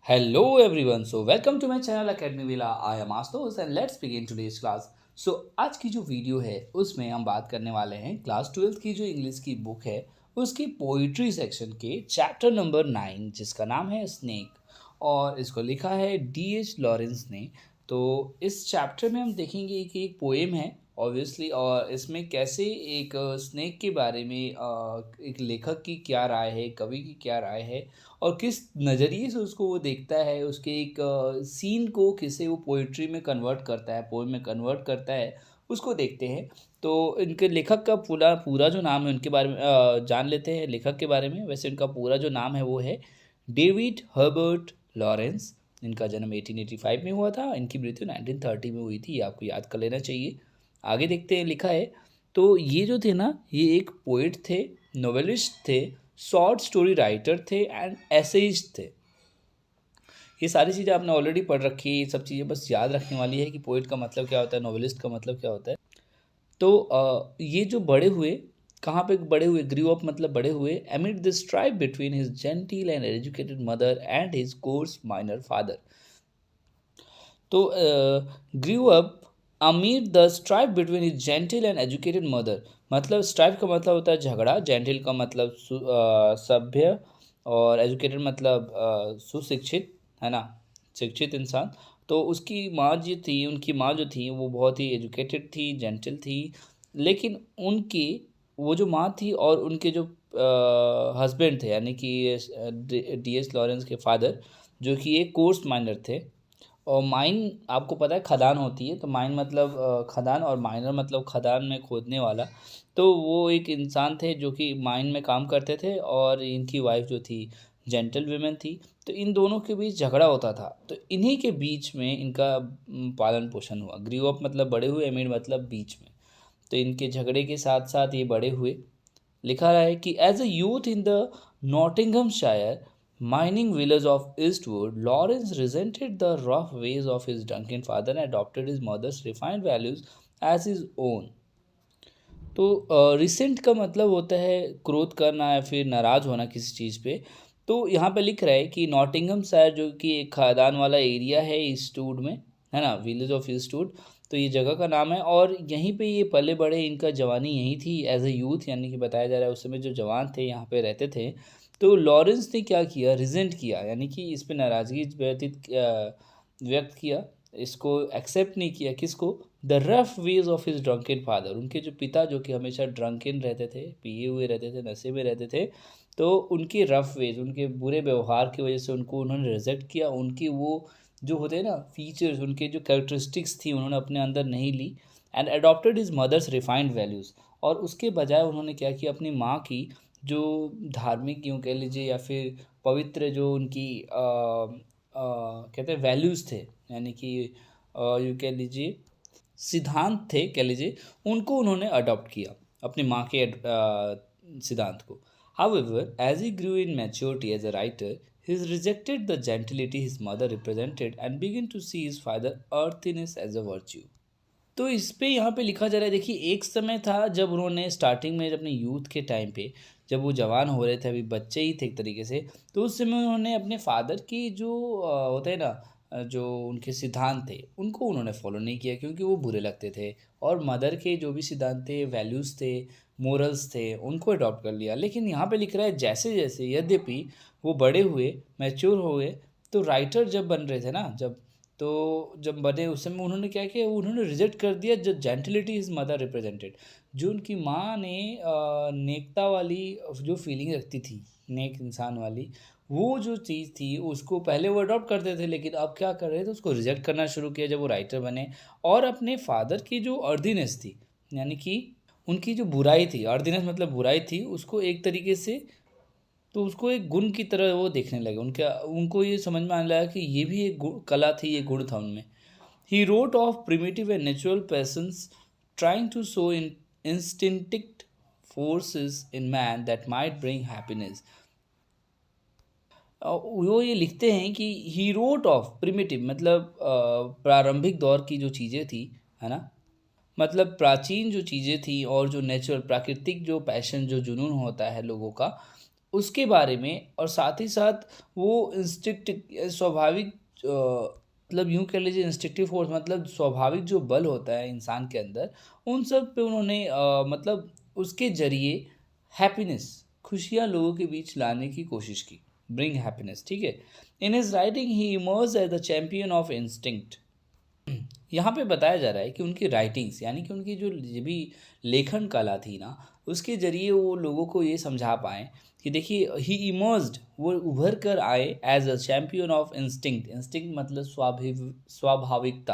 Hello everyone, so welcome to my channel Academy Villa. I am Astos and let's begin today's class. आज की जो video है उसमें हम बात करने वाले हैं क्लास 12th की जो इंग्लिश की बुक है उसकी पोइट्री सेक्शन के चैप्टर नंबर 9 जिसका नाम है स्नेक और इसको लिखा है D.H. लॉरेंस ने। तो इस चैप्टर में हम देखेंगे कि एक पोएम है ऑब्वियसली और इसमें कैसे एक स्नेक के बारे में एक लेखक की क्या राय है, कवि की क्या राय है और किस नज़रिए से उसको वो देखता है, उसके एक सीन को किसे वो पोइट्री में कन्वर्ट करता है, पोएम में कन्वर्ट करता है, उसको देखते हैं। तो इनके लेखक का पूरा पूरा जो नाम है उनके बारे में जान लेते हैं लेखक के बारे में। वैसे इनका पूरा जो नाम है वो है डेविड हर्बर्ट लॉरेंस। इनका जन्म 1885 में हुआ था, इनकी मृत्यु 1930 में हुई थी, ये आपको याद कर लेना चाहिए। आगे देखते हैं, लिखा है तो ये जो थे ना, ये एक पोइट थे, नोवेलिस्ट थे, शॉर्ट स्टोरी राइटर थे एंड एसेइस्ट थे। ये सारी चीज़ें आपने ऑलरेडी पढ़ रखी है, ये सब चीज़ें बस याद रखने वाली है कि पोइट का मतलब क्या होता है, नोवेलिस्ट का मतलब क्या होता है। तो ये जो बड़े हुए, कहाँ पे बड़े हुए, ग्रीव अप मतलब बड़े हुए amid the strife between his gentle and educated mother and his coarse miner father. तो grew up amid the strife between his gentle and educated mother. मतलब स्ट्राइव का मतलब होता है झगड़ा, जेंटिल का मतलब सभ्य और एजुकेटेड मतलब सुशिक्षित, है ना, शिक्षित इंसान। तो उसकी माँ जो थी, उनकी माँ जो थी वो बहुत ही एजुकेटेड थी, जेंटिल थी, लेकिन उनकी वो जो माँ थी और उनके जो हस्बैंड थे यानी कि D.H. लॉरेंस के फादर, जो कि एक कोर्स माइनर थे। और माइन आपको पता है खदान होती है, तो माइन मतलब खदान और माइनर मतलब खदान में खोदने वाला। तो वो एक इंसान थे जो कि माइन में काम करते थे और इनकी वाइफ जो थी जेंटल वीमेन थी। तो इन दोनों के बीच झगड़ा होता था, तो इन्हीं के बीच में इनका पालन पोषण हुआ। ग्रीव अप मतलब बड़े हुए, एमिड मतलब बीच में। तो इनके झगड़े के साथ साथ ये बड़े हुए। लिखा रहा है कि as a youth in the Nottinghamshire mining village of Eastwood, Lawrence resented the rough ways of his drunken father and adopted his mother's refined values as his own. तो रिसेंट का मतलब होता है क्रोध करना या फिर नाराज़ होना किसी चीज़ पे। तो यहाँ पे लिख रहा है कि नॉटिंघम शायर जो कि एक खादान वाला एरिया है ईस्टवुड में, है ना, विलेज ऑफ ईस्टवुड। तो ये जगह का नाम है और यहीं पे ये पले बड़े, इनका जवानी यहीं थी एज ए यूथ, यानी कि बताया जा रहा है उस समय जो जवान थे यहाँ पे रहते थे। तो लॉरेंस ने क्या किया, रिजेंट किया, यानी कि इस पे नाराज़गी व्यक्त किया, इसको एक्सेप्ट नहीं किया। किसको? The rough ways of his drunken father. उनके जो पिता जो कि हमेशा ड्रंकन रहते थे, पिए हुए रहते थे, नशे में रहते थे, तो उनके रफ वेज, उनके बुरे व्यवहार की वजह से उनको उन्होंने रिजेक्ट किया। उनकी वो जो होते हैं ना फीचर्स, उनके जो कैरेक्टरिस्टिक्स थी उन्होंने अपने अंदर नहीं ली। And adopted his mother's refined values. और उसके बजाय उन्होंने क्या किया, अपनी माँ की जो धार्मिक यूँ कह लीजिए या फिर पवित्र जो उनकी कहते हैं वैल्यूज़ थे, यानी कि यूँ कह लीजिए सिद्धांत थे, कह लीजिए, उनको उन्होंने अडॉप्ट किया अपनी माँ के सिद्धांत को। However as he grew in maturity as a writer, he has rejected the gentility his mother represented and began to see his father earthiness as a virtue. तो इस पे यहाँ पे लिखा जा रहा है, देखिए एक समय था जब उन्होंने स्टार्टिंग में अपने यूथ के टाइम पे, जब वो जवान हो रहे थे, अभी बच्चे ही थे एक तरीके से, तो उस समय उन्होंने अपने फादर की जो होते हैं ना जो उनके सिद्धांत थे उनको उन्होंने फॉलो नहीं किया क्योंकि वो बुरे लगते थे। और मदर के जो भी सिद्धांत थे, वैल्यूज़ थे, मोरल्स थे, उनको अडॉप्ट कर लिया। लेकिन यहाँ पे लिख रहा है जैसे जैसे यद्यपि वो बड़े हुए, मैच्योर हुए, तो राइटर जब बन रहे थे ना, जब बने उस समय उन्होंने क्या किया, उन्होंने रिजेक्ट कर दिया जो जेंटिलिटी इज मदर रिप्रेजेंटेड। जो उनकी माँ ने नेकता वाली जो फीलिंग रखती थी, नेक इंसान वाली, वो जो चीज़ थी उसको पहले वो अडॉप्ट करते थे, लेकिन अब क्या कर रहे थे, उसको रिजेक्ट करना शुरू किया जब वो राइटर बने। और अपने फादर की जो अर्दीनेस थी, यानी कि उनकी जो बुराई थी, अर्दीनेस मतलब बुराई थी, उसको एक तरीके से, तो उसको एक गुण की तरह वो देखने लगे। उनको ये समझ में आने लगा कि ये भी एक कला थी, ये गुण था उनमें। He wrote of primitive and natural passions trying to show in instinct forces in man that might bring happiness. वो ये लिखते हैं कि ही रोट ऑफ प्रिमिटिव मतलब प्रारंभिक दौर की जो चीज़ें थी, है ना, मतलब प्राचीन जो चीज़ें थी और जो नेचुरल प्राकृतिक जो पैशन, जो जुनून होता है लोगों का, उसके बारे में, और साथ ही साथ वो इंस्टिक्ट स्वाभाविक मतलब यूँ कह लीजिए इंस्टिक्टिव फोर्स, मतलब स्वाभाविक जो बल होता है इंसान के अंदर, उन सब पे उन्होंने मतलब उसके ज़रिए हैप्पीनेस, खुशियाँ लोगों के बीच लाने की कोशिश की। ब्रिंग हैप्पीनेस, ठीक है। In his writing he emerge as the champion of instinct. यहाँ पे बताया जा रहा है कि उनकी राइटिंग्स, यानी कि उनकी जो ये भी लेखन कला थी ना, उसके ज़रिए वो लोगों को ये समझा पाएँ कि देखिए ही इमर्ज्ड, वो उभर कर आए as a champion of instinct. Instinct मतलब स्वाभाविकता,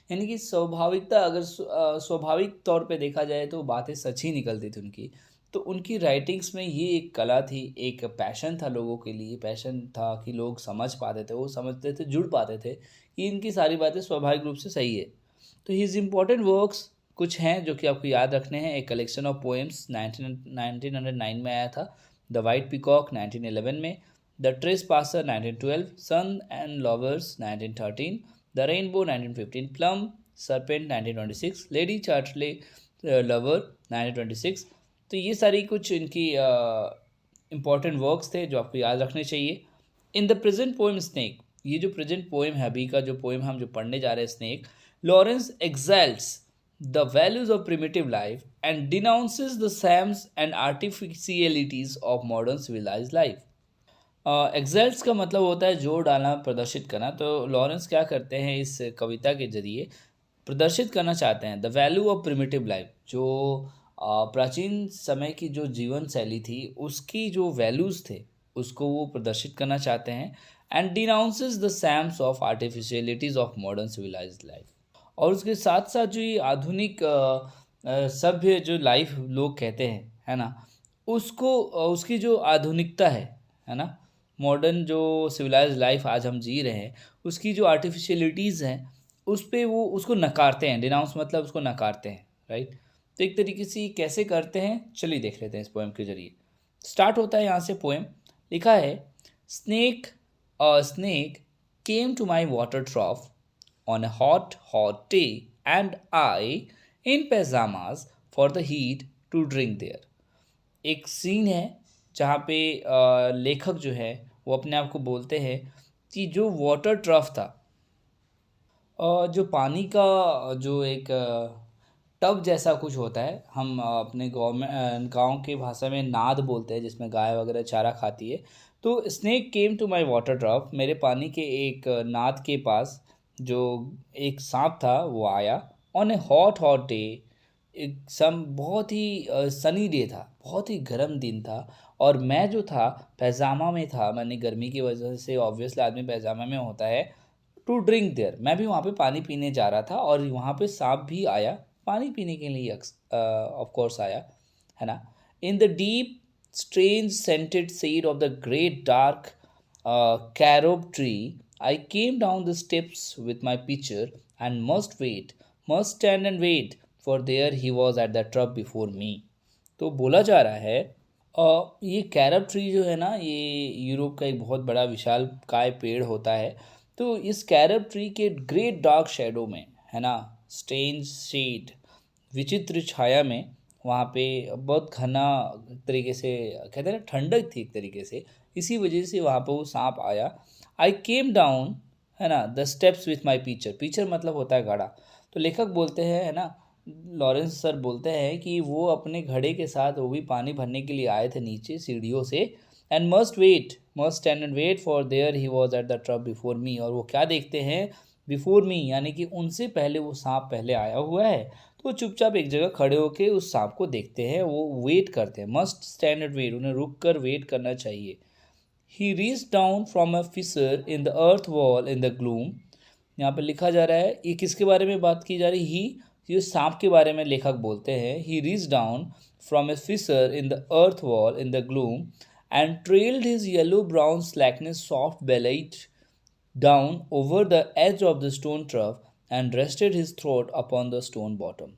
यानी कि स्वाभाविकता, अगर स्वाभाविक तौर पे देखा जाए तो बातें सच ही निकलती थी उनकी। तो उनकी राइटिंग्स में ये एक कला थी, एक पैशन था लोगों के लिए, पैशन था कि लोग समझ पाते थे, वो समझते थे, जुड़ पाते थे कि इनकी सारी बातें स्वाभाविक रूप से सही है। तो हिज इम्पोर्टेंट वर्क्स कुछ हैं जो कि आपको याद रखने हैं। एक कलेक्शन ऑफ पोएम्स 1909 में आया था, द वाइट पिकॉक 1911 में, The Trespasser 1912, Sons and Lovers 1913, The Rainbow 1915, Plumed Serpent 1926, Lady Chatterley Lover 1926। तो ये सारी कुछ इनकी इम्पॉर्टेंट वर्क्स थे जो आपको याद रखने चाहिए। In the present poem snake, ये जो प्रेजेंट पोएम है, अभी का जो पोएम हम जो पढ़ने जा रहे हैं Snake, Lawrence exalts the values of primitive life and denounces the shams and artificialities of modern civilized life. Exalts का मतलब होता है जोर डालना, प्रदर्शित करना। तो लॉरेंस क्या करते हैं इस कविता के जरिए, प्रदर्शित करना चाहते हैं the value of primitive life, जो प्राचीन समय की जो जीवन शैली थी उसकी जो वैल्यूज़ थे उसको वो प्रदर्शित करना चाहते हैं। And denounces the shams of artificialities of modern civilized life. और उसके साथ साथ जो ये आधुनिक सभ्य जो लाइफ लोग कहते हैं, है ना, उसको उसकी जो आधुनिकता है ना, मॉडर्न जो सिविलाइज्ड लाइफ आज हम जी रहे हैं, उसकी जो आर्टिफिशियलिटीज़ हैं उस पे वो उसको नकारते हैं। डिनाउंस मतलब उसको नकारते हैं, राइट। तो एक तरीके से ये कैसे करते हैं, चलिए देख लेते हैं इस पोएम के जरिए। स्टार्ट होता है यहाँ से पोएम, लिखा है snake came to my water trough on a hot day and I in pyjamas for the heat to drink there. एक सीन है जहाँ पे लेखक जो है वो अपने आप को बोलते हैं कि जो वाटर ट्रफ था, जो पानी का जो एक टब जैसा कुछ होता है, हम अपने गाँव के भाषा में नाद बोलते हैं, जिसमें गाय वगैरह चारा खाती है। तो snake came to my water trough, मेरे पानी के एक नाद के पास जो एक सांप था वो आया। ऑन ए हॉट डे, एक बहुत ही सनी डे था, बहुत ही गर्म दिन था, और मैं जो था पैजामा में था, मैंने गर्मी की वजह से ऑब्वियसली आदमी पैजामा में होता है, टू ड्रिंक देयर, मैं भी वहाँ पे पानी पीने जा रहा था, और वहाँ पे सांप भी आया पानी पीने के लिए, ऑफ कोर्स आया, है ना। In the deep strange scented shade of the great dark carob tree I came down the steps with my pitcher and must stand and wait for there he was at the trough before me. तो बोला जा रहा है ये carob tree जो है ना, ये यूरोप का एक बहुत बड़ा विशाल काय पेड़ होता है। तो इस कैरब ट्री के ग्रेट डार्क शेडो में, है ना, स्ट्रेंज शेड, विचित्र छाया में, वहाँ पे बहुत घना तरीके से, कहते हैं ना, ठंडक थी एक तरीके से, इसी वजह से वहाँ पे वो सांप आया। आई केम डाउन, है ना, the steps with my pitcher मतलब होता है घड़ा। तो लेखक बोलते हैं, है ना, लॉरेंस सर बोलते हैं कि वो अपने घड़े के साथ वो भी पानी भरने के लिए आए थे नीचे सीढ़ियों से। And must stand and wait for there he was at the trough before me, और वो क्या देखते हैं, बिफोर मी, यानी कि उनसे पहले वो सांप पहले आया हुआ है, तो वो चुपचाप एक जगह खड़े होकर उस सांप को देखते हैं, वो वेट करते हैं। मस्ट स्टैंड एंड वेट, उन्हें रुक कर वेट करना चाहिए। He reach down from a fissure in the earth wall in the gloom. यहाँ पर लिखा जा रहा है, ये किसके बारे में बात की जा रही, ही, ये सांप के बारे में लेखक बोलते हैं। He reach down from a fissure in the earth wall in the gloom and trailed his yellow-brown slackness soft-bellied down over the edge of the stone trough and rested his throat upon the stone bottom।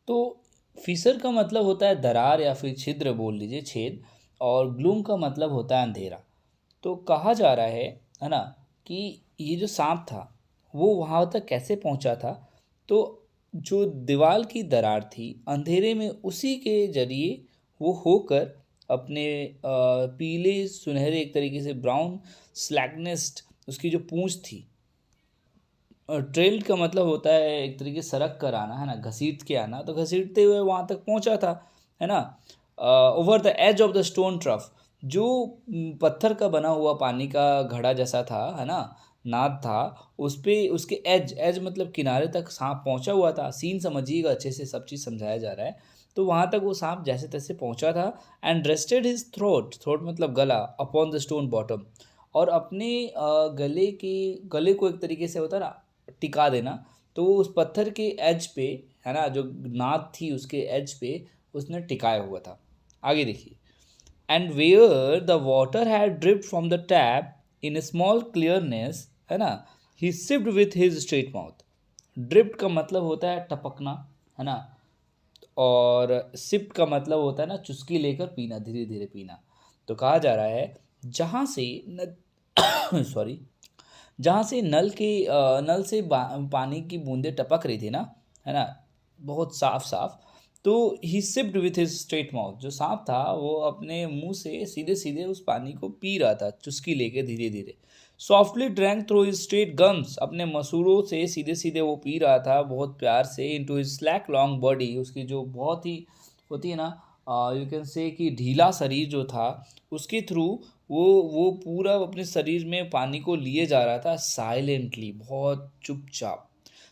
तो fissure का मतलब होता है दरार या फिर छिद्र बोल लीजिए, छेद, और ग्लूम का मतलब होता है अंधेरा। तो कहा जा रहा है ना, कि ये जो सांप था वो वहाँ तक कैसे पहुँचा था, तो जो दीवार की दरार थी अंधेरे में, उसी के जरिए वो होकर अपने पीले सुनहरे एक तरीके से ब्राउन स्लैकनेस्ड उसकी जो पूंछ थी। ट्रेल्ड का मतलब होता है एक तरीके से सरक कर आना, है ना, घसीट के आना, तो घसीटते हुए वहाँ तक पहुँचा था, है ना। Over the edge of the stone trough, जो पत्थर का बना हुआ पानी का घड़ा जैसा था, है ना, नाद था, उस पे उसके एज एज मतलब किनारे तक सांप पहुंचा हुआ था। सीन समझिएगा अच्छे से, सब चीज़ समझाया जा रहा है। तो वहाँ तक वो सांप जैसे तैसे पहुंचा था। And rested his throat, throat मतलब गला, अपॉन द स्टोन बॉटम, और अपने गले को एक तरीके से होता है ना टिका देना, तो वो उस पत्थर के एज पे, है ना, जो नाद थी उसके एज पे उसने टिकाया हुआ था। आगे देखिए। And where the water had dripped from the tap in a small clearness, है ना, he sipped with his straight mouth. Dripped का मतलब होता है टपकना, है ना, और सिप का मतलब होता है ना चुस्की लेकर पीना, धीरे धीरे पीना। तो कहा जा रहा है जहाँ से सॉरी, जहाँ से नल से पानी की बूंदें टपक रही थी ना, है ना, बहुत साफ साफ, तो he sipped with his straight mouth, जो सांप था वो अपने मुंह से सीधे सीधे उस पानी को पी रहा था, चुस्की लेके धीरे धीरे। Softly drank through his straight gums, अपने मसूड़ों से सीधे सीधे वो पी रहा था बहुत प्यार से। Into his slack long body, उसकी जो बहुत ही होती है ना, यू कैन से कि ढीला शरीर जो था, उसके थ्रू वो पूरा अपने शरीर में पानी को लिए जा रहा था साइलेंटली, बहुत चुपचाप।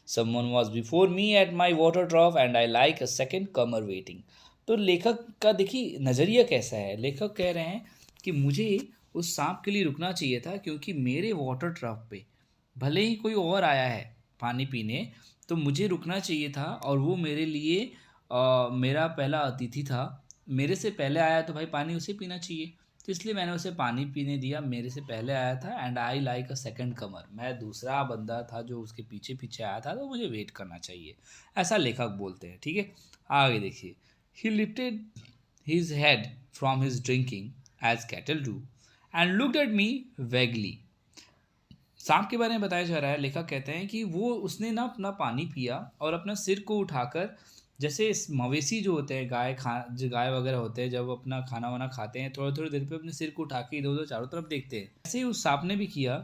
Someone was before me at my water drop and I like a second Qamar waiting. तो लेखक का देखिए नज़रिया कैसा है। लेखक कह रहे हैं कि मुझे उस सांप के लिए रुकना चाहिए था, क्योंकि मेरे वाटर ट्रफ पे भले ही कोई और आया है पानी पीने, तो मुझे रुकना चाहिए था, और वो मेरे लिए मेरा पहला अतिथि था। मेरे से पहले आया तो भाई पानी उसे पीना चाहिए, तो इसलिए मैंने उसे पानी पीने दिया, मेरे से पहले आया था। And I like a second comer, मैं दूसरा बंदा था जो उसके पीछे पीछे आया था, तो मुझे वेट करना चाहिए, ऐसा लेखक बोलते हैं। ठीक है, आगे देखिए। He lifted his head from his drinking as cattle do and looked at me vaguely. सांप के बारे में बताया जा रहा है। लेखक कहते हैं कि वो उसने ना अपना पानी पिया और अपना सिर को उठाकर, जैसे मवेशी जो होते हैं, जो गाय वगैरह होते हैं, जब अपना खाना वाना खाते हैं थोड़ी थोड़ी देर पे अपने सिर को उठा के इधर उधर चारों तरफ देखते हैं, ऐसे ही उस सांप ने भी किया।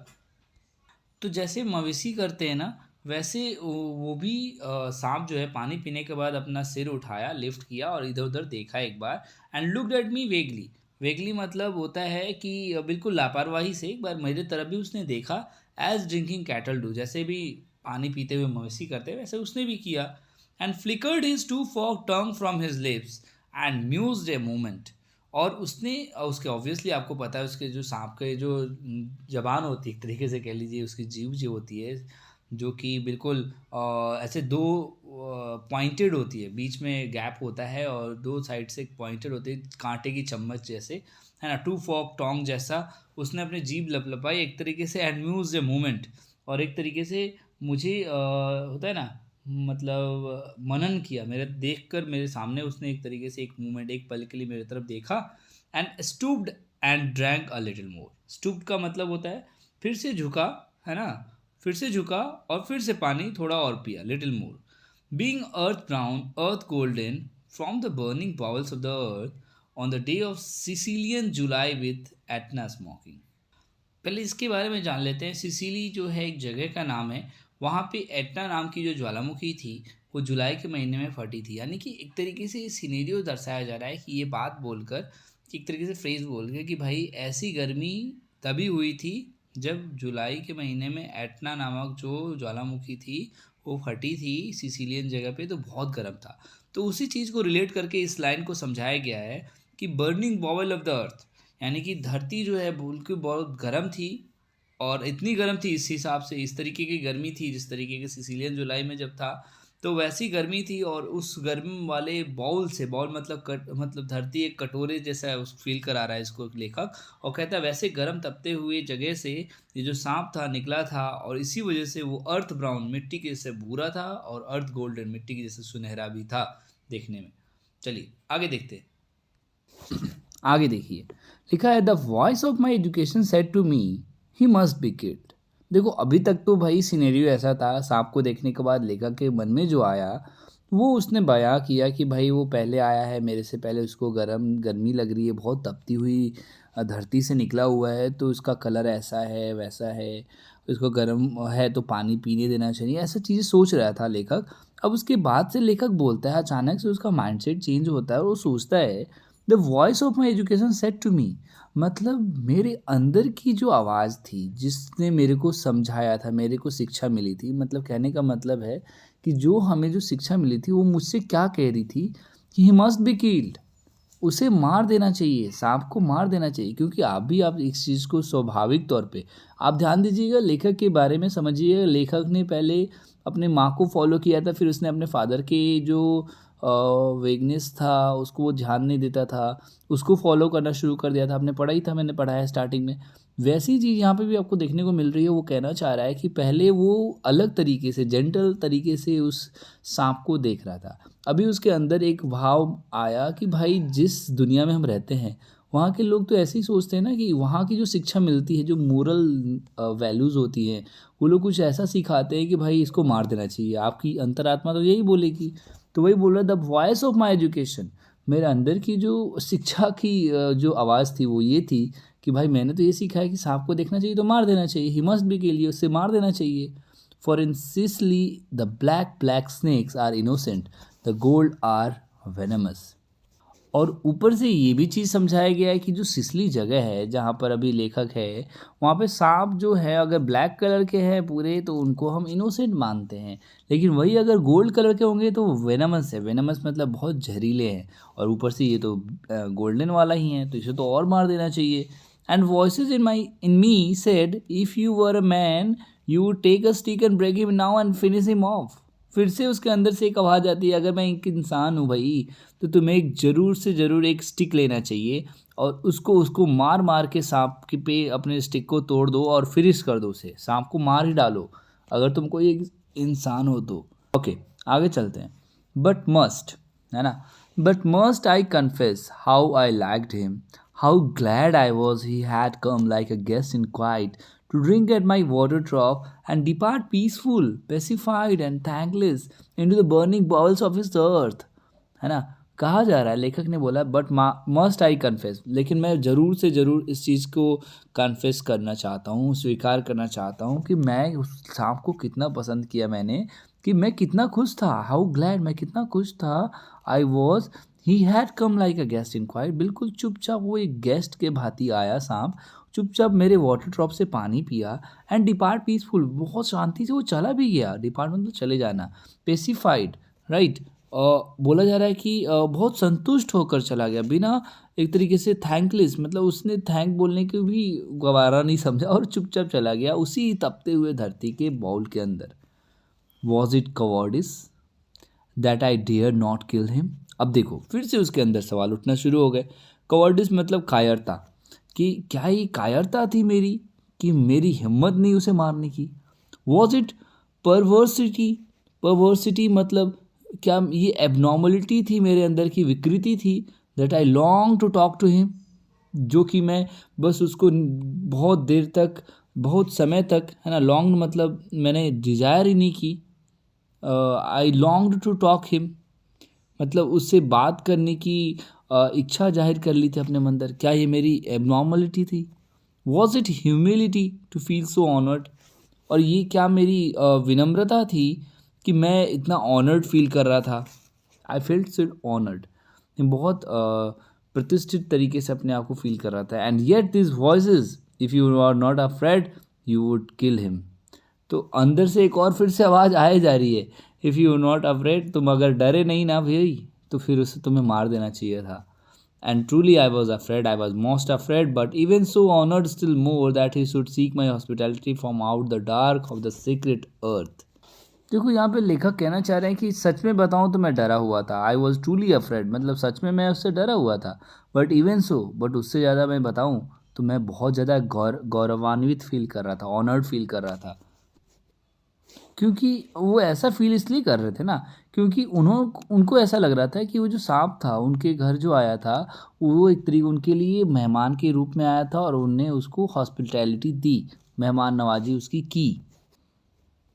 तो जैसे मवेशी करते हैं ना, वैसे वो भी सांप जो है पानी पीने के बाद अपना सिर उठाया, लिफ्ट किया और इधर उधर देखा एक बार। And looked at me vaguely, vaguely मतलब होता है कि बिल्कुल लापरवाही से एक बार मेरे तरफ भी उसने देखा। एज ड्रिंकिंग कैटल डू, जैसे भी पानी पीते हुए मवेशी करते हैं वैसे उसने भी किया। And flickered his two fork tongue from his lips and mused a moment. और उसने उसके ऑब्वियसली आपको पता है उसके जो सांप के जो जबान होती है, एक तरीके से कह लीजिए उसकी जीभ जो होती है, जो कि बिल्कुल ऐसे दो पॉइंटेड होती है, बीच में गैप होता है और दो साइड से पॉइंटेड होती है, कांटे की चम्मच जैसे, है ना, टू फॉर्क टोंग जैसा। उसने अपनी जीभ लपलपाई एक तरीके से, एंड म्यूज ए मूवमेंट, और एक तरीके से मुझे होता है ना, मतलब मनन किया, मेरे देखकर मेरे सामने उसने एक तरीके से एक मूवमेंट, एक पल के लिए मेरे तरफ देखा। And stooped and drank a little more. Stooped का मतलब होता है फिर से झुका, है ना, फिर से झुका और फिर से पानी थोड़ा और पिया, little more. Being earth brown earth golden from the burning bowls of the earth on the day of Sicilian July with Etna smoking. पहले इसके बारे में जान लेते हैं। सिसिली जो है एक जगह का नाम है, वहाँ पे एटना नाम की जो ज्वालामुखी थी वो जुलाई के महीने में फटी थी। यानी कि एक तरीके से सिनेरियो दर्शाया जा रहा है कि ये बात बोलकर, एक तरीके से फ्रेज बोल के, कि भाई ऐसी गर्मी तभी हुई थी जब जुलाई के महीने में एटना नामक जो ज्वालामुखी थी वो फटी थी सिसिलियन जगह पे, तो बहुत गर्म था। तो उसी चीज़ को रिलेट करके इस लाइन को समझाया गया है कि burning bowel of the earth, यानी कि धरती जो है बिल्कुल बहुत गर्म थी, और इतनी गर्म थी इस हिसाब से, इस तरीके की गर्मी थी जिस तरीके के सिसिलियन जुलाई में जब था, तो वैसी गर्मी थी। और उस गर्मी वाले बाउल से, बाउल मतलब धरती एक कटोरे जैसा है, उस फील करा रहा है इसको लेखक, और कहता है वैसे गर्म तपते हुए जगह से ये जो सांप था निकला था, और इसी वजह से वो अर्थ ब्राउन मिट्टी के जैसे भूरा था, और अर्थ गोल्डन मिट्टी के जैसे सुनहरा भी था देखने में। चलिए आगे देखते हैं। आगे देखिए, लिखा है the voice of my education said to me he must be killed. देखो अभी तक तो भाई सिनेरियो ऐसा था, सांप को देखने के बाद लेखक के मन में जो आया वो उसने बयां किया कि भाई वो पहले आया है मेरे से पहले, उसको गर्मी लग रही है, बहुत तपती हुई धरती से निकला हुआ है, तो उसका कलर ऐसा है वैसा है, उसको गर्म है तो पानी पीने देना चाहिए, ऐसा चीज़ें सोच रहा था लेखक। अब उसके बाद से लेखक बोलता है, अचानक से उसका माइंडसेट चेंज होता है और वो सोचता है, the voice of my education said to me, मतलब मेरे अंदर की जो आवाज़ थी जिसने मेरे को समझाया था, मेरे को शिक्षा मिली थी, मतलब कहने का मतलब है कि जो हमें जो शिक्षा मिली थी वो मुझसे क्या कह रही थी कि ही मस्ट बी किल्ड, उसे मार देना चाहिए, सांप को मार देना चाहिए। क्योंकि आप इस चीज़ को स्वाभाविक तौर पे आप ध्यान दीजिएगा, लेखक के बारे में समझिएगा। लेखक ने पहले अपने माँ को फॉलो किया था, फिर उसने अपने फादर के जो वेगनेस था उसको वो ध्यान नहीं देता था, उसको फॉलो करना शुरू कर दिया था। आपने पढ़ा ही था, मैंने पढ़ा है स्टार्टिंग में। वैसी चीज़ यहाँ पे भी आपको देखने को मिल रही है। वो कहना चाह रहा है कि पहले वो अलग तरीके से, जेंटल तरीके से उस सांप को देख रहा था। अभी उसके अंदर एक भाव आया कि भाई जिस दुनिया में हम रहते हैं वहाँ के लोग तो ऐसे ही सोचते हैं ना कि वहाँ की जो शिक्षा मिलती है, जो मोरल वैल्यूज़ होती हैं, वो लोग कुछ ऐसा सिखाते हैं कि भाई इसको मार देना चाहिए। आपकी अंतरात्मा तो यही बोलेगी। तो वही बोल रहा, the voice of my education, मेरे अंदर की जो शिक्षा की जो आवाज़ थी वो ये थी कि भाई मैंने तो ये सीखा है कि सांप को देखना चाहिए तो मार देना चाहिए, ही मस्ट बी के लिए उससे मार देना चाहिए। For in Sicily the black snakes are innocent, the gold are venomous. और ऊपर से ये भी चीज़ समझाया गया है कि जो सिसली जगह है जहाँ पर अभी लेखक है, वहाँ पे सांप जो है अगर ब्लैक कलर के हैं पूरे तो उनको हम इनोसेंट मानते हैं, लेकिन वही अगर गोल्ड कलर के होंगे तो वेनमस है। वेनमस मतलब बहुत जहरीले हैं, और ऊपर से ये तो गोल्डन वाला ही है, तो इसे तो और मार देना चाहिए। And voices in me said, if you were a man you would take a stick and break him now and finish him off. फिर से उसके अंदर से एक आवाज़ आती है, अगर मैं एक इंसान हूँ भाई तो तुम्हें एक ज़रूर से ज़रूर एक स्टिक लेना चाहिए और उसको उसको मार मार के सांप के पे अपने स्टिक को तोड़ दो और फिनिश कर दो उसे, सांप को मार ही डालो अगर तुम कोई एक इंसान हो तो। ओके, आगे चलते हैं। बट मस्ट, है ना, but must I confess how I liked him, how glad I was he had come like a guest in quite to drink at my water trough and depart peaceful, pacified and thankless into the burning bowels of his earth। है ना, कहा जा रहा है, लेखक ने बोला but must I confess, लेकिन मैं ज़रूर से ज़रूर इस चीज़ को कन्फेस करना चाहता हूँ, स्वीकार करना चाहता हूँ कि मैं उस सांप को कितना पसंद किया मैंने, कि मैं कितना खुश था, हाउ ग्लैड, मैं कितना खुश था, I was, he had come like a guest in quite, बिल्कुल चुपचाप वो एक गेस्ट के भांति आया सांप, चुपचाप मेरे वाटर ड्रॉप से पानी पिया एंड डिपार्ट पीसफुल, बहुत शांति से वो चला भी गया। डिपार्ट मतलब चले जाना, पेसिफाइड, राइट। बोला जा रहा है कि बहुत संतुष्ट होकर चला गया, बिना एक तरीके से थैंकलेस, मतलब उसने थैंक बोलने को भी गवारा नहीं समझा और चुपचाप चला गया उसी तपते हुए धरती के बाउल के अंदर। Was it cowardice that I dare not kill him. अब देखो फिर से उसके अंदर सवाल उठना शुरू हो गए। कवर्डिस मतलब कायरता, कि क्या ये कायरता थी मेरी कि मेरी हिम्मत नहीं उसे मारने की। वॉज इट परवर्सिटी, परवर्सिटी मतलब क्या ये एबनॉर्मलिटी थी, मेरे अंदर की विकृति थी, that I long to talk to him, जो कि मैं बस उसको बहुत देर तक, बहुत समय तक, है ना, लॉन्ग मतलब मैंने डिज़ायर ही नहीं की, I long to talk him मतलब उससे बात करने की इच्छा जाहिर कर ली थी अपने अंदर। क्या ये मेरी एबनॉर्मलिटी थी? Was it humility to feel so honoured, और ये क्या मेरी विनम्रता थी कि मैं इतना ऑनर्ड फील कर रहा था। आई फील्ड सो ऑनर्ड, बहुत प्रतिष्ठित तरीके से अपने आप को फील कर रहा था। And yet this voices, if you are not afraid you would kill him. तो अंदर से एक और फिर से आवाज़ आए जा रही है, इफ़ यू नॉट अफ्रेड, तुम अगर डरे नहीं ना भाई तो फिर उसे तुम्हें मार देना चाहिए था। And truly I was afraid, I was most afraid, but even so honoured still more that he should seek my hospitality from out the dark of the secret earth. देखो यहाँ पे लेखक कहना चाह रहे हैं कि सच में बताऊँ तो मैं डरा हुआ था, आई वॉज ट्रूली अफ्रेड, मतलब सच में मैं उससे डरा हुआ था। बट इवन सो, बट उससे ज़्यादा मैं बताऊँ तो मैं बहुत ज़्यादा गौरवान्वित फील कर रहा था, ऑनर्ड फील कर रहा था। क्योंकि वो ऐसा फील इसलिए कर रहे थे ना, क्योंकि उनको ऐसा लग रहा था कि वो जो सांप था उनके घर जो आया था वो एक तरीके उनके लिए मेहमान के रूप में आया था और उनने उसको हॉस्पिटैलिटी दी, मेहमान नवाजी उसकी की।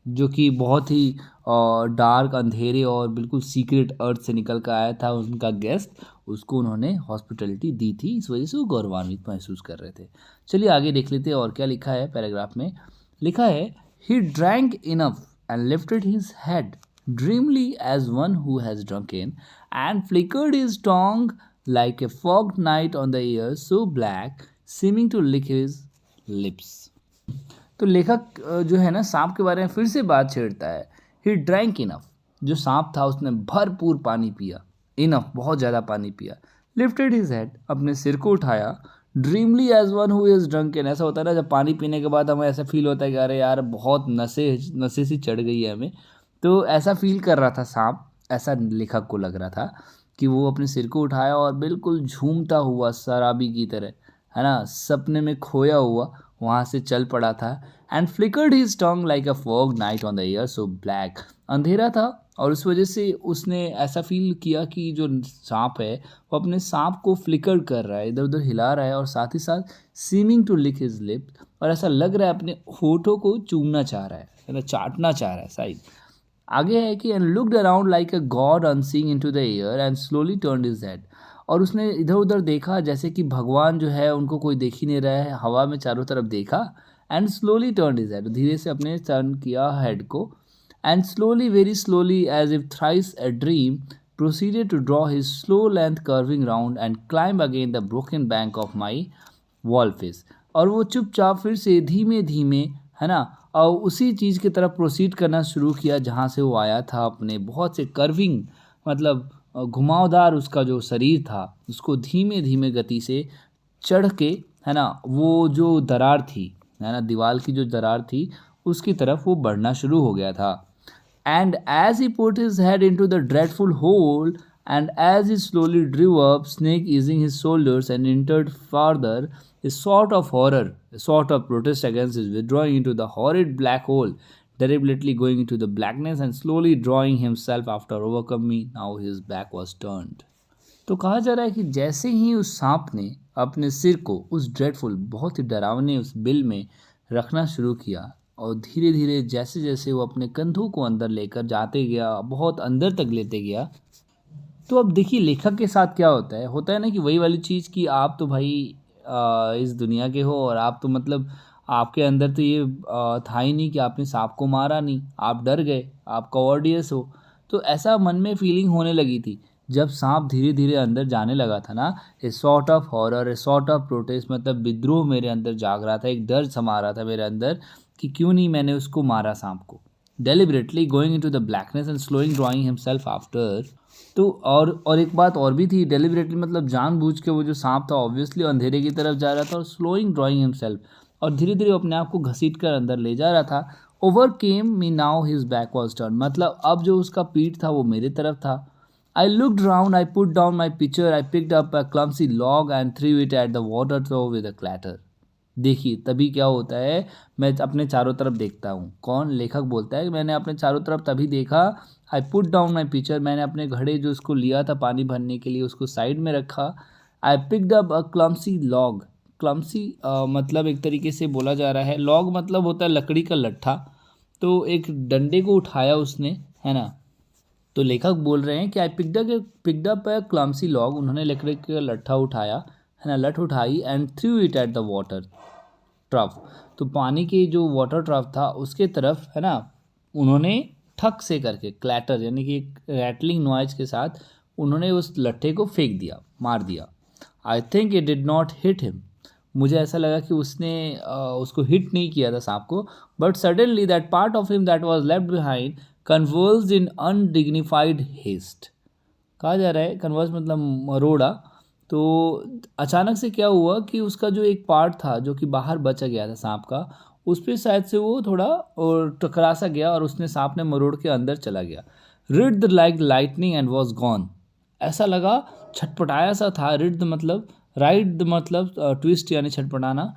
जो कि बहुत ही डार्क, अंधेरे और बिल्कुल सीक्रेट अर्थ से निकल कर आया था उनका गेस्ट, उसको उन्होंने हॉस्पिटलिटी दी थी। इस वजह से वो गौरवान्वित महसूस कर रहे थे। चलिए आगे देख लेते हैं और क्या लिखा है पैराग्राफ में। लिखा है, he drank enough and lifted his head dreamily as one who has drunken and flickered his tongue like a forked night on the air so black seeming to lick his lips. तो लेखक जो है ना सांप के बारे में फिर से बात छेड़ता है। ही ड्रैंक इनफ, जो सांप था उसने भरपूर पानी पिया, इनफ बहुत ज़्यादा पानी पिया। लिफ्टेड हिज हेड, अपने सिर को उठाया। Dreamily as one who is drunken, ऐसा होता है ना जब पानी पीने के बाद हमें ऐसा फील होता है कि अरे यार बहुत नशे नशे सी चढ़ गई है हमें, तो ऐसा फील कर रहा था सांप। ऐसा लेखक को लग रहा था कि वो अपने सिर को उठाया और बिल्कुल झूमता हुआ शराबी की तरह, है ना, सपने में खोया हुआ वहाँ से चल पड़ा था। And flickered his tongue like a fog night on the air so black, अंधेरा था और उस वजह से उसने ऐसा फील किया कि जो सांप है वो अपने सांप को फ्लिकर कर रहा है, इधर उधर हिला रहा है और साथ ही साथ seeming to lick his lip, और ऐसा लग रहा है अपने होठों को चूमना चाह रहा है ना, चाटना चाह रहा है शायद। आगे है कि and looked around like a God unseeing into the air and slowly turned his head, और उसने इधर उधर देखा जैसे कि भगवान जो है उनको कोई देख ही नहीं रहा है, हवा में चारों तरफ देखा। And slowly turned his head, धीरे से अपने टर्न किया हेड को। And slowly, very slowly as if thrice a dream, proceeded to draw his slow length curving round and climb again the broken bank of my wall face, और वो चुपचाप फिर से धीमे धीमे, है ना, और उसी चीज़ की तरफ प्रोसीड करना शुरू किया जहाँ से वो आया था। अपने बहुत से कर्विंग, मतलब घुमावदार उसका जो शरीर था, उसको धीमे धीमे गति से चढ़ के, है ना, वो जो दरार थी, है ना, दीवार की जो दरार थी उसकी तरफ वो बढ़ना शुरू हो गया था। And as he put his head into the dreadful hole and as he slowly drew up, Snake easing his shoulders and entered farther, a sort of horror, a sort of protest against his withdrawing into the horrid black hole, deliberately going into the blackness and slowly drawing himself after overcoming. Now his back was turned. तो कहा जा रहा है कि जैसे ही उस सांप ने अपने सिर को उस ड्रेडफुल, बहुत ही डरावने उस बिल में रखना शुरू किया, और धीरे धीरे जैसे जैसे वो अपने कंधों को अंदर लेकर जाते गया, बहुत अंदर तक लेते गया, तो अब देखिए लेखक के साथ क्या होता है ना कि वही वाली चीज़ कि आप तो भाई इस दुनिया के हो, और आप तो मतलब आपके अंदर तो ये था ही नहीं कि आपने सांप को मारा नहीं, आप डर गए, आप कॉवर्डियस हो। तो ऐसा मन में फीलिंग होने लगी थी जब सांप धीरे धीरे अंदर जाने लगा था ना। A sort of horror, a sort of protest, मतलब विद्रोह मेरे अंदर जाग रहा था, एक डर समा रहा था मेरे अंदर कि क्यों नहीं मैंने उसको मारा सांप को। Deliberately going into the blackness and slowing drawing himself after. तो और एक बात और भी थी, डेलिबरेटली मतलब जानबूझ के वो जो सांप था ऑब्वियसली अंधेरे की तरफ जा रहा था, और स्लोइंग ड्रॉइंग हिमसेल्फ, और धीरे धीरे अपने आप को घसीट कर अंदर ले जा रहा था। Over came me now his back was turn, मतलब अब जो उसका पीठ था वो मेरे तरफ था। I looked round, I put down my pitcher, I picked up a clumsy log and threw it at the water trough with a clatter. देखिए तभी क्या होता है, मैं अपने चारों तरफ देखता हूँ। कौन? लेखक बोलता है कि मैंने अपने चारों तरफ तभी देखा। आई पुट डाउन माई पिक्चर, मैंने अपने घड़े जो उसको लिया था पानी भरने के लिए उसको साइड में रखा। आई picked up a clumsy log, clumsy मतलब एक तरीके से बोला जा रहा है, लॉग मतलब होता है लकड़ी का लट्ठा, तो एक डंडे को उठाया उसने, है ना। तो लेखक बोल रहे हैं कि आई picked up a clumsy log, उन्होंने लकड़ी का लट्ठा उठाया, है ना, लठ उठाई, and threw it at the water trough, तो पानी की जो वाटर ट्रफ था उसके तरफ, है ना, उन्होंने ठक से करके, क्लैटर यानी कि एक रैटलिंग नॉइज के साथ उन्होंने उस लट्ठे को फेंक दिया, मार दिया। I think it did not hit him, मुझे ऐसा लगा कि उसने उसको हिट नहीं किया था सांप को। But suddenly that part of him that was left behind convulsed in undignified haste. कहा जा रहा है कन्वर्स मतलब मरोड़ा। तो अचानक से क्या हुआ कि उसका जो एक पार्ट था जो कि बाहर बचा गया था सांप का, उस पर शायद से वो थोड़ा और टकरा सा गया, और उसने सांप ने मरोड़ के अंदर चला गया। Writhed like lightning and was gone, ऐसा लगा, छटपटाया सा था। रिड मतलब राइड मतलब ट्विस्ट यानी छटपटाना,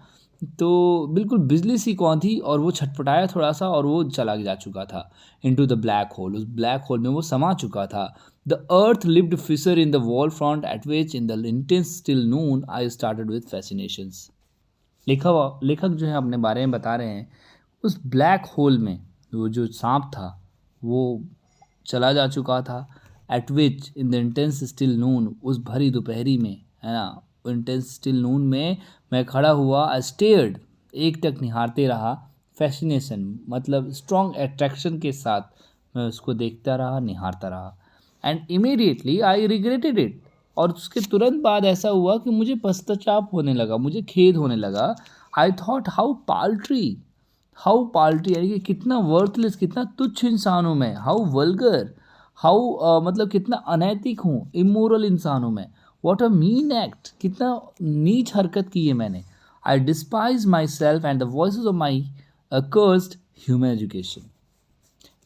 तो बिल्कुल बिजली सी कौन थी, और वो छटपटाया थोड़ा सा और वो चला जा चुका था इनटू द ब्लैक होल, उस ब्लैक होल में वो समा चुका था। The earth lived fissure in the wall front at which in the intense still noon I started with fascinations. लेखक जो है अपने बारे में बता रहे हैं उस ब्लैक होल में, वो जो सांप था वो चला जा चुका था। At which in the intense still noon, उस भरी दोपहरी में, है ना, इंटेंस स्टिल नून में मैं खड़ा हुआ। आई स्टेयर्ड, एक टक निहारते रहा। फैसिनेशन मतलब स्ट्रॉन्ग अट्रैक्शन के साथ मैं उसको देखता रहा, निहारता रहा। And immediately I regretted it, और उसके तुरंत बाद ऐसा हुआ कि मुझे पश्चाताप होने लगा, मुझे खेद होने लगा। आई थॉट हाउ पाल्ट्री यानी कि कितना वर्थलेस, कितना तुच्छ इंसान हूँ मैं। हाउ वल्गर, हाउ मतलब कितना अनैतिक हूँ, इमोरल इंसान हूँ मैं। वॉट अ मीन एक्ट, कितना नीच हरकत की है मैंने। I despise myself and the voice of my cursed human education.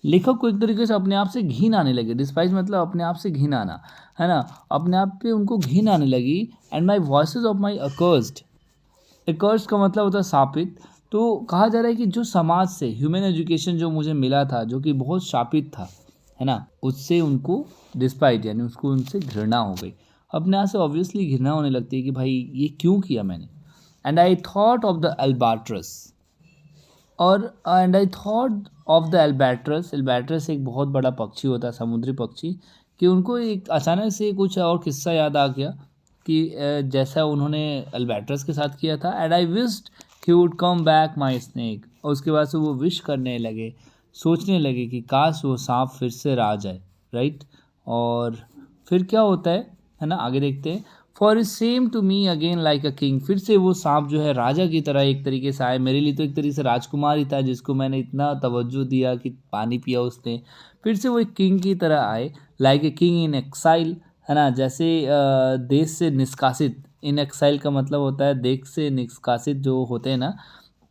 लेखक को एक तरीके से अपने आप से घिन आने लगे। डिस्पाइज मतलब अपने आप से घिन आना, है ना, अपने आप पे उनको घिन आने लगी। And my voices of my accursed, acres का मतलब होता है शापित। तो कहा जा रहा है कि जो समाज से ह्यूमन एजुकेशन जो मुझे मिला था, जो कि बहुत शापित था, है ना, उससे उनको डिस्पाइट यानी उसको उनसे घृणा हो गई। अपने आप से ऑब्वियसली घृणा होने लगती है कि भाई ये क्यों किया मैंने। And I thought of the albatross, और and I thought of the albatross. Albatross एक बहुत बड़ा पक्षी होता है, समुद्री पक्षी, कि उनको एक अचानक से कुछ और किस्सा याद आ गया कि जैसा उन्होंने एल्बैट्रस के साथ किया था। And I wished he would come back my snake, और उसके बाद से वो विश करने लगे, सोचने लगे कि काश वो सांप फिर से आ जाए, राइट। और फिर क्या होता है ना, आगे देखते हैं। For he seemed to me again like a king, फिर से वो सांप जो है राजा की तरह एक तरीके से आए मेरे लिए। तो एक तरीके से राजकुमार ही था जिसको मैंने इतना तवज्जो दिया कि पानी पिया उसने। फिर से वो एक किंग की तरह आए, like a king in exile, है ना, जैसे देश से निष्कासित। इन एक्साइल का मतलब होता है देश से निष्कासित जो होते हैं ना,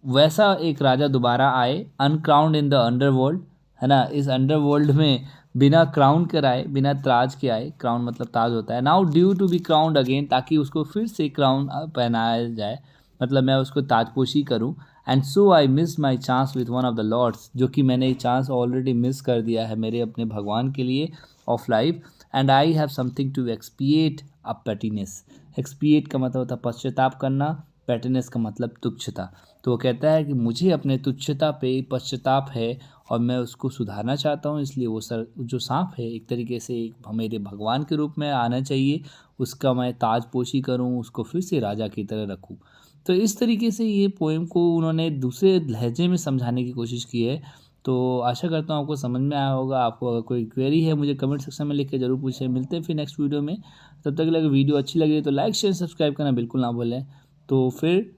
वैसा एक राजा दोबारा आए। अनक्राउंड इन द अंडरवर्ल्ड, है ना, इस अंडरवर्ल्ड में बिना क्राउन कराए, बिना ताज के आए। क्राउन मतलब ताज होता है। Now due to be crowned again, ताकि उसको फिर से क्राउन पहनाया जाए, मतलब मैं उसको ताजपोशी करूं। And so I missed my chance with one of the lords, जो कि मैंने ये चांस ऑलरेडी मिस कर दिया है मेरे अपने भगवान के लिए of life. And I have something to expiate a pettiness. Expiate का मतलब होता है पश्चाताप करना, पेटिनेस का मतलब तुच्छता। तो वो कहता है कि मुझे अपने तुच्छता पे पश्चाताप है और मैं उसको सुधारना चाहता हूँ। इसलिए वो सर जो सांप है एक तरीके से एक मेरे भगवान के रूप में आना चाहिए, उसका मैं ताजपोशी करूँ, उसको फिर से राजा की तरह रखूँ। तो इस तरीके से ये पोएम को उन्होंने दूसरे लहजे में समझाने की कोशिश की है। तो आशा करता हूँ आपको समझ में आया होगा। आपको अगर कोई क्वेरी है मुझे कमेंट सेक्शन में लिख के जरूर पूछें। मिलते हैं फिर नेक्स्ट वीडियो में। तब तक अगर वीडियो अच्छी लगी तो लाइक शेयर सब्सक्राइब करना बिल्कुल ना भूलें। तो फिर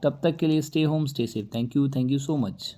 तब तक के लिए stay home stay safe. Thank you so much.